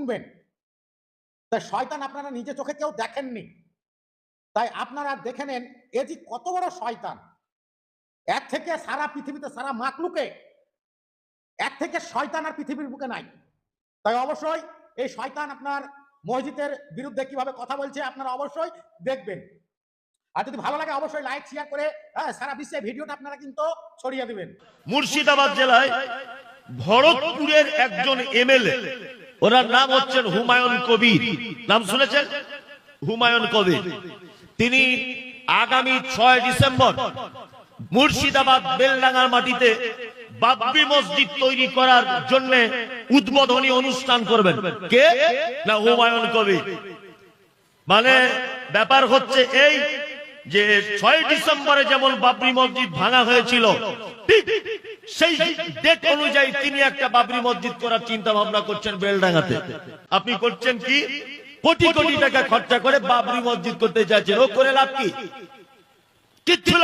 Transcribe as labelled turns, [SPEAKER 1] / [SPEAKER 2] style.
[SPEAKER 1] শুনবেন। তাই শয়তান আপনারা নিজে চোখে কেউ দেখেননি, তাই আপনারা দেখে নেন এ যে কত বড় শয়তান। এর থেকে সারা পৃথিবীতে সারা মাকলুকে এর থেকে শয়তান আর পৃথিবীর বুকে নাই। তাই অবশ্যই এই শয়তান আপনার মসজিদের বিরুদ্ধে কিভাবে কথা বলছে আপনারা অবশ্যই দেখবেন। আর যদি ভালো লাগে অবশ্যই লাইক শেয়ার করে সারা বিশ্বে ভিডিওটা আপনারা কিন্তু ছড়িয়ে দিবেন।
[SPEAKER 2] মুর্শিদাবাদ জেলায় ভরতপুরের একজন এমএলএ, ওনার নাম হচ্ছেন হুমায়ুন কবির। নাম শুনেছেন? হুমায়ুন কবির। তিনি আগামী 6 ডিসেম্বর মুর্শিদাবাদ বেলডাঙ্গার মাটিতে বাবরি মসজিদ তৈরি করার জন্য উদ্বোধনী অনুষ্ঠান করবেন। কে? না, হুমায়ুন কবির। মানে ব্যাপার হচ্ছে এই যে 6 ডিসেম্বরে যেমন বাবরি মসজিদ ভাঙা হয়েছিল, ঠিক সেই ডেট অনুযায়ী তিনি একটা বাবরি মসজিদ করার চিন্তা ভাবনা করছেন বেলডাঙ্গাতে। আপনি করছেন কি? কোটি কোটি টাকা খরচা করে বাবরি মসজিদ করতে চাইছেন। ও করে লাভ কি? কিচ্ছু